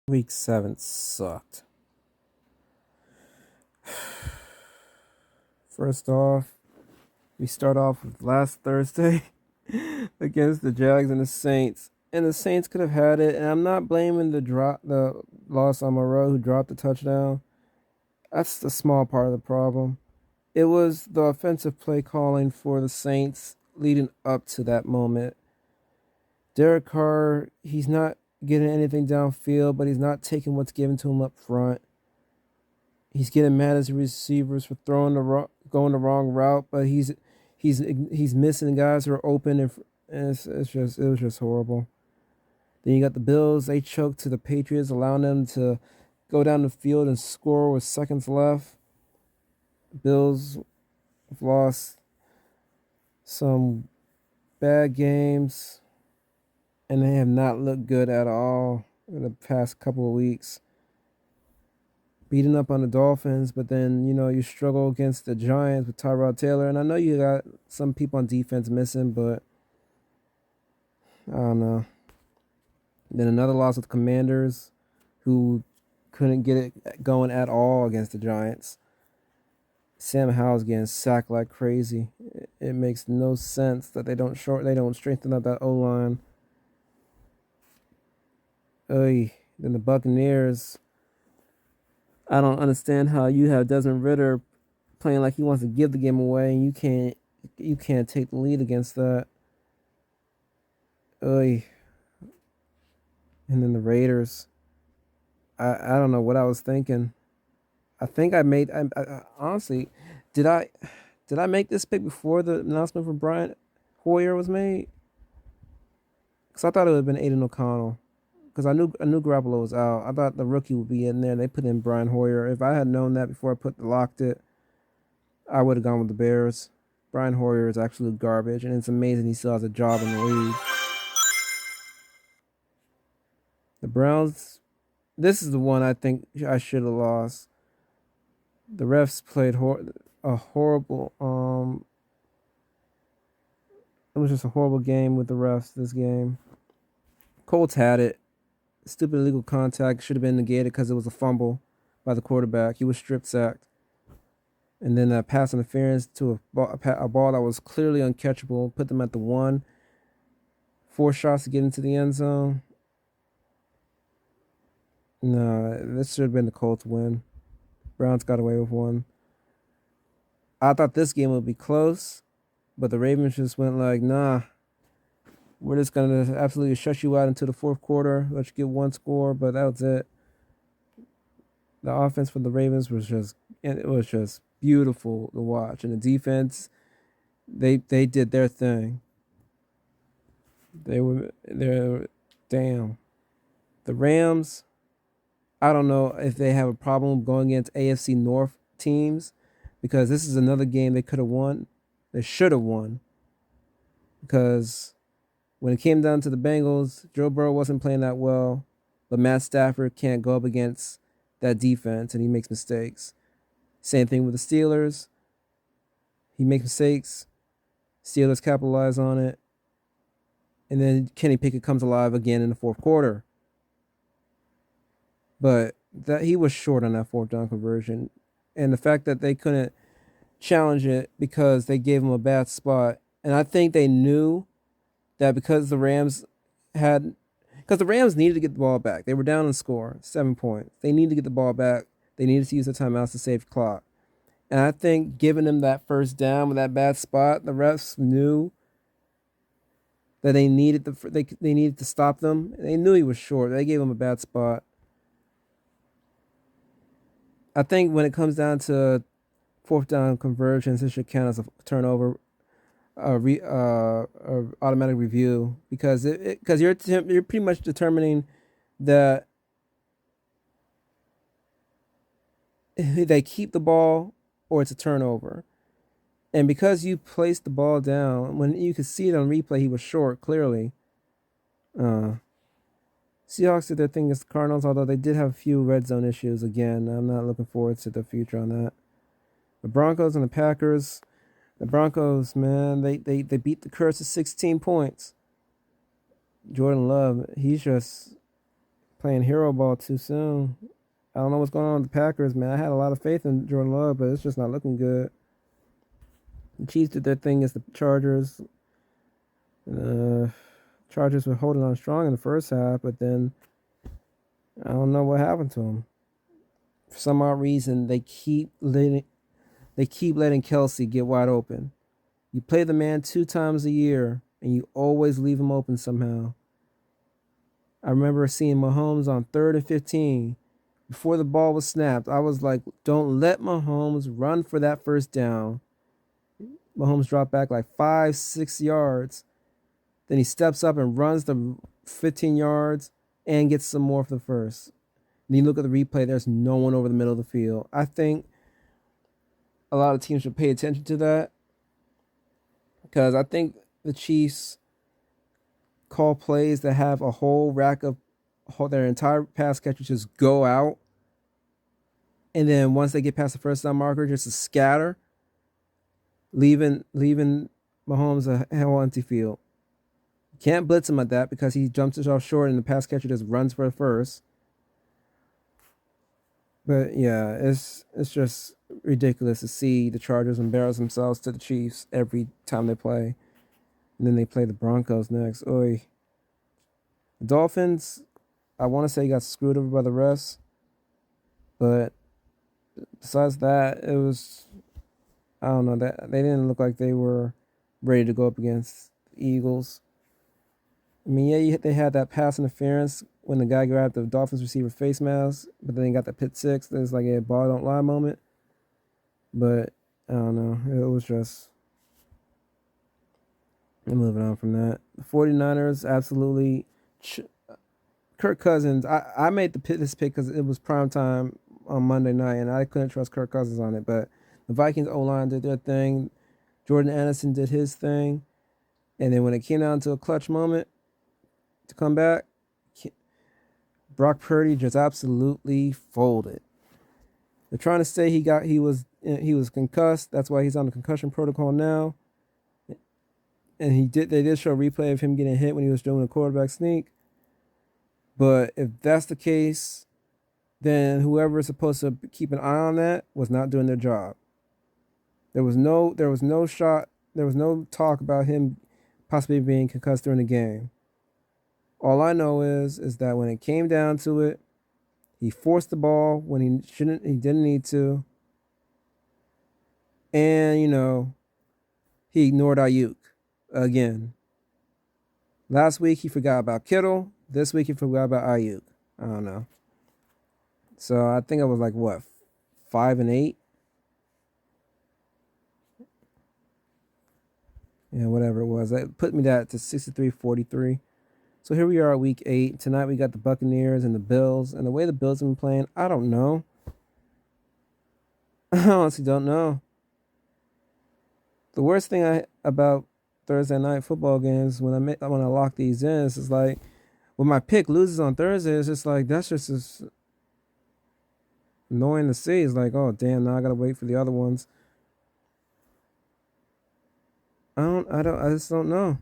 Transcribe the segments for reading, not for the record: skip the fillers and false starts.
Week 7 sucked. First off, we start off with last Thursday against the Jags and the Saints. And the Saints could have had it, and I'm not blaming the loss on Moreau who dropped the touchdown. That's the small part of the problem. It was the offensive play calling for the Saints leading up to that moment. Derek Carr, he's not getting anything downfield, but he's not taking what's given to him up front. He's getting mad at his receivers for going the wrong route, but he's missing guys who are open, and it was just horrible. Then you got the Bills. They choked to the Patriots, allowing them to go down the field and score with seconds left. Bills have lost some bad games, and they have not looked good at all in the past couple of weeks. Beating up on the Dolphins, but then, you struggle against the Giants with Tyrod Taylor. And I know you got some people on defense missing, but I don't know. Then another loss with the Commanders, who couldn't get it going at all against the Giants. Sam Howell's getting sacked like crazy. It makes no sense that they don't strengthen up that O-line. Then the Buccaneers, I don't understand how you have Desmond Ridder playing like he wants to give the game away, and you can't take the lead against that. And then the Raiders. I don't know what I was thinking. I think I honestly, did I make this pick before the announcement from Brian Hoyer was made? Because I thought it would have been Aiden O'Connell. Because I knew Garoppolo was out. I thought the rookie would be in there. They put in Brian Hoyer. If I had known that before I locked it, I would have gone with the Bears. Brian Hoyer is absolute garbage, and it's amazing he still has a job in the league. The Browns, this is the one I think I should have lost. The refs played a horrible. It was just a horrible game with the refs. This game, Colts had it. Stupid illegal contact should have been negated because it was a fumble by the quarterback. He was strip sacked. And then that pass interference to a ball that was clearly uncatchable put them at the 1. 4 shots to get into the end zone. No, this should have been the Colts win. Browns got away with one. I thought this game would be close, but the Ravens just went like, nah, we're just going to absolutely shut you out into the fourth quarter, let you get one score, but that was it. The offense for the Ravens was just beautiful to watch, and the defense, they did their thing. They're damn. The Rams, I don't know if they have a problem going against AFC North teams, because this is another game they could have won. They should have won, because when it came down to the Bengals, Joe Burrow wasn't playing that well, but Matt Stafford can't go up against that defense, and he makes mistakes. Same thing with the Steelers. He makes mistakes. Steelers capitalize on it. And then Kenny Pickett comes alive again in the fourth quarter. But that he was short on that fourth down conversion. And the fact that they couldn't challenge it because they gave him a bad spot. And I think they knew that because the Rams needed to get the ball back. They were down in score, 7 points. They needed to get the ball back. They needed to use the timeouts to save the clock. And I think giving them that first down with that bad spot, the refs knew that they needed to stop them. They knew he was short. They gave him a bad spot. I think when it comes down to fourth down conversions, it should count as a turnover, automatic review, because you're pretty much determining that they keep the ball or it's a turnover. And because you placed the ball down, when you could see it on replay, he was short, clearly. Seahawks did their thing against the Cardinals, although they did have a few red zone issues again. I'm not looking forward to the future on that. The Broncos and the Packers. The Broncos, man, they beat the Curse to 16 points. Jordan Love, he's just playing hero ball too soon. I don't know what's going on with the Packers, man. I had a lot of faith in Jordan Love, but it's just not looking good. The Chiefs did their thing against the Chargers. Chargers were holding on strong in the first half, but then I don't know what happened to them. For some odd reason, they keep letting Kelce get wide open. You play the man 2 times a year, and you always leave him open somehow. I remember seeing Mahomes on 3rd and 15. Before the ball was snapped, I was like, don't let Mahomes run for that first down. Mahomes dropped back like 5-6 yards. Then he steps up and runs the 15 yards and gets some more for the first. Then you look at the replay, there's no one over the middle of the field. I think a lot of teams should pay attention to that, because I think the Chiefs call plays that have a whole rack of their entire pass catchers just go out, and then once they get past the first down marker, just to scatter, leaving Mahomes a whole empty field. You can't blitz him at that because he jumps himself short and the pass catcher just runs for the first. But yeah, it's just ridiculous to see the Chargers embarrass themselves to the Chiefs every time they play. And then they play the Broncos next. Oy. The Dolphins, I want to say got screwed over by the refs. But besides that, it was, I don't know, that they didn't look like they were ready to go up against the Eagles. I mean, yeah, they had that pass interference when the guy grabbed the Dolphins receiver face mask, but then he got that pick six. There's like a ball don't lie moment. But I don't know. It was just, I'm moving on from that. The 49ers absolutely, Kirk Cousins. I made this pick because it was prime time on Monday night, and I couldn't trust Kirk Cousins on it. But the Vikings O-line did their thing. Jordan Anderson did his thing. And then when it came down to a clutch moment to come back, Brock Purdy just absolutely folded. They're trying to say he was concussed. That's why he's on the concussion protocol now. And they did show a replay of him getting hit when he was doing a quarterback sneak. But if that's the case, then whoever is supposed to keep an eye on that was not doing their job. There was no talk about him possibly being concussed during the game. All I know is that when it came down to it, he forced the ball when he didn't need to. And, he ignored Ayuk again. Last week he forgot about Kittle. This week he forgot about Ayuk. I don't know. So I think I was like, 5-8? Yeah, whatever it was. That put me that to 63-43. So here we are at week 8. Tonight we got the Buccaneers and the Bills. And the way the Bills have been playing, I don't know. I honestly don't know. The worst thing about Thursday night football games when I lock these in is like when my pick loses on Thursday, it's just like that's just annoying to see. It's like, oh damn, now I gotta wait for the other ones. I just don't know.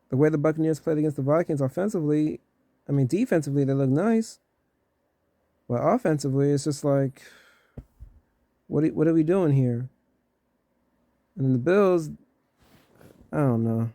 The way the Buccaneers played against the Vikings offensively, defensively they look nice, but offensively it's just like, what are we doing here? And the Bills, I don't know.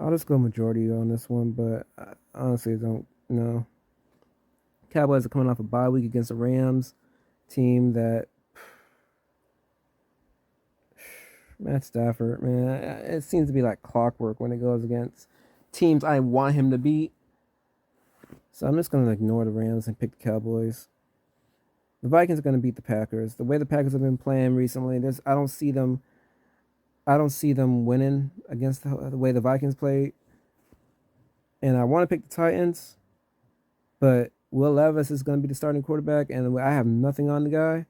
I'll just go majority on this one, but I honestly don't know. Cowboys are coming off a bye week against the Rams team that Matt Stafford, man, it seems to be like clockwork when it goes against teams I want him to beat. So I'm just going to ignore the Rams and pick the Cowboys. The Vikings are going to beat the Packers. The way the Packers have been playing recently, I don't see them winning against the way the Vikings played. And I want to pick the Titans, but Will Levis is going to be the starting quarterback, and I have nothing on the guy.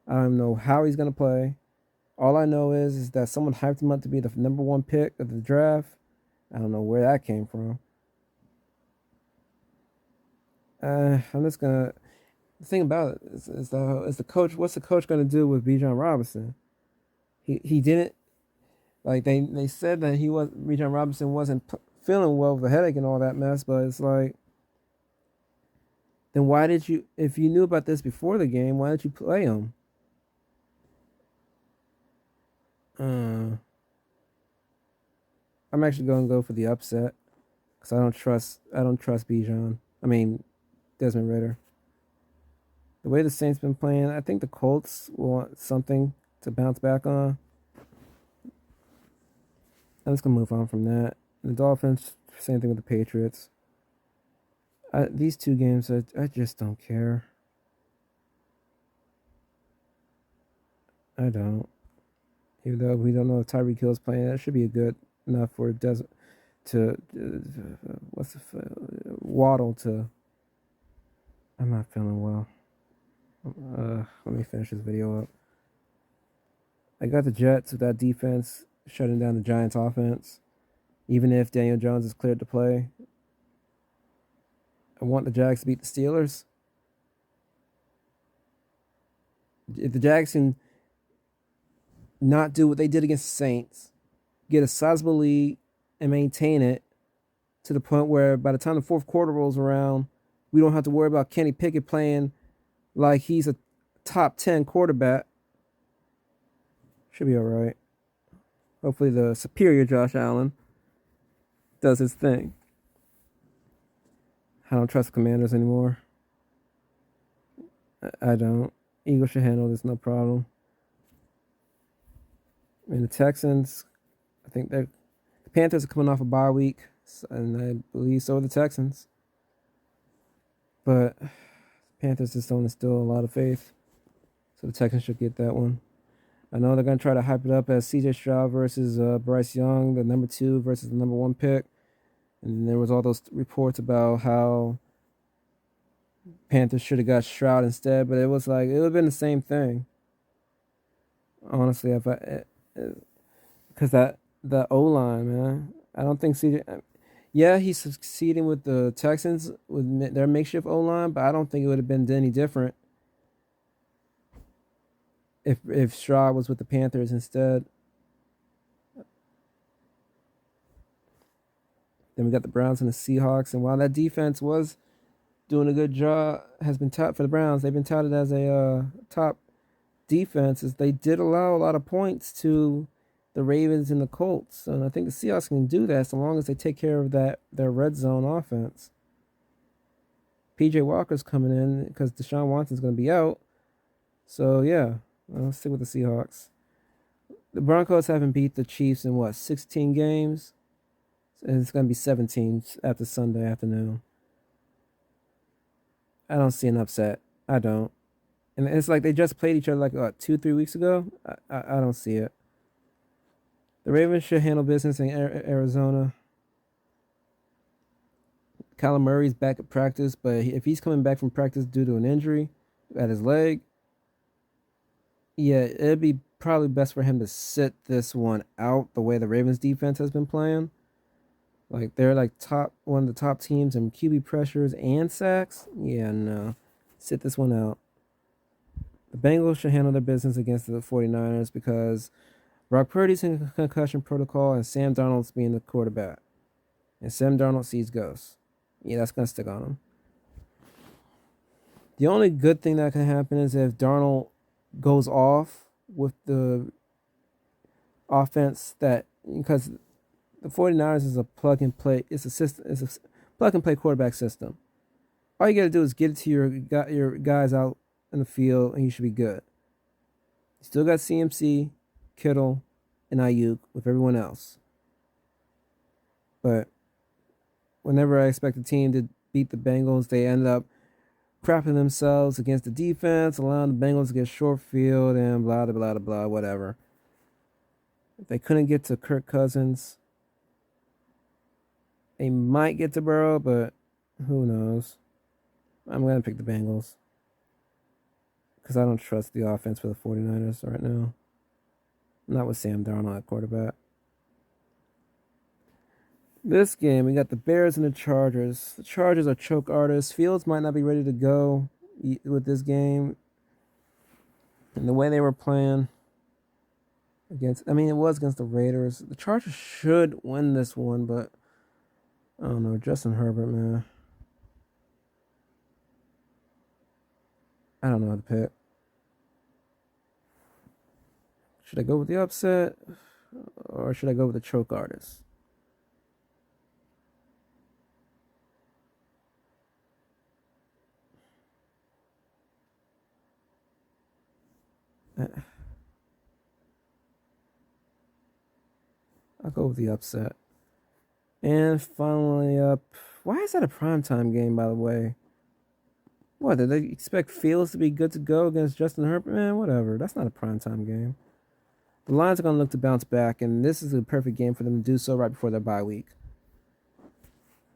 I don't know how he's going to play. All I know is that someone hyped him up to be the number 1 pick of the draft. I don't know where that came from. I'm just going to... The thing about it is the coach. What's the coach going to do with Bijan Robinson? He didn't... Like, they said that Bijan Robinson wasn't feeling well with the headache and all that mess, but it's like, then why did you, if you knew about this before the game, why did you play them? I'm actually going to go for the upset because I don't trust Bijan. I mean, Desmond Ritter. The way the Saints been playing, I think the Colts will want something to bounce back on. I'm just gonna move on from that. The Dolphins, same thing with the Patriots. These two games, I just don't care. I don't. Even though we don't know if Tyreek Hill's playing, that should be good enough for what's the Waddle to. I'm not feeling well. Let me finish this video up. I got the Jets with that defense shutting down the Giants' offense. Even if Daniel Jones is cleared to play, I want the Jags to beat the Steelers. If the Jags can not do what they did against the Saints, get a sizable lead, and maintain it to the point where by the time the fourth quarter rolls around, we don't have to worry about Kenny Pickett playing like he's a top 10 quarterback. Should be all right. Hopefully the superior Josh Allen does his thing. I don't trust the Commanders anymore. I don't. Eagles should handle this no problem. I mean, the Texans, I think the Panthers are coming off a bye week, and I believe so are the Texans. But Panthers just don't instill a lot of faith, so the Texans should get that one. I know they're going to try to hype it up as C.J. Stroud versus Bryce Young, the number 2 versus the number 1 pick. And there was all those reports about how Panthers should have got Stroud instead, but it was like, it would have been the same thing. Honestly, if because the O-line, man, I don't think CJ. Yeah, he's succeeding with the Texans with their makeshift O-line, but I don't think it would have been any different if Stroud was with the Panthers instead. Then we got the Browns and the Seahawks, and while that defense was doing a good job, has been touted for the Browns. They've been touted as a top defense. As they did allow a lot of points to the Ravens and the Colts, and I think the Seahawks can do that so long as they take care of their red zone offense. PJ Walker's coming in because Deshaun Watson's going to be out. So yeah, I'll stick with the Seahawks. The Broncos haven't beat the Chiefs in 16 games? And it's going to be 17 after Sunday afternoon. I don't see an upset. I don't. And it's like they just played each other like 2-3 weeks ago. I don't see it. The Ravens should handle business in Arizona. Kyler Murray's back at practice, but if he's coming back from practice due to an injury at his leg, yeah, it'd be probably best for him to sit this one out the way the Ravens defense has been playing. Like they're like one of the top teams in QB pressures and sacks. Yeah, no. Sit this one out. The Bengals should handle their business against the 49ers because Brock Purdy's in concussion protocol and Sam Darnold's being the quarterback. And Sam Darnold sees ghosts. Yeah, that's going to stick on him. The only good thing that can happen is if Darnold goes off with the offense because the 49ers is a plug and play. It's a system. It's a plug and play quarterback system. All you got to do is get it to your guys out in the field, and you should be good. You still got CMC, Kittle, and Ayuk with everyone else. But whenever I expect a team to beat the Bengals, they end up crapping themselves against the defense, allowing the Bengals to get short field and blah, blah, blah, blah, whatever. If they couldn't get to Kirk Cousins, they might get to Burrow, but who knows? I'm going to pick the Bengals because I don't trust the offense for the 49ers right now. Not with Sam Darnold at quarterback. This game, we got the Bears and the Chargers. The Chargers are choke artists. Fields might not be ready to go with this game. And the way they were playing it was against the Raiders. The Chargers should win this one, but I don't know, Justin Herbert, man. I don't know how to pick. Should I go with the upset or should I go with the choke artist? I'll go with the upset. And finally up, why is that a primetime game, by the way? What, did they expect Fields to be good to go against Justin Herbert? Man, whatever. That's not a primetime game. The Lions are going to look to bounce back, and this is a perfect game for them to do so right before their bye week.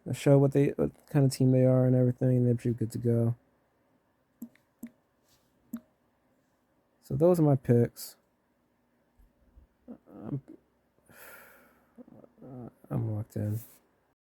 They show what kind of team they are and everything. They're pretty good to go. So those are my picks. I'm locked in.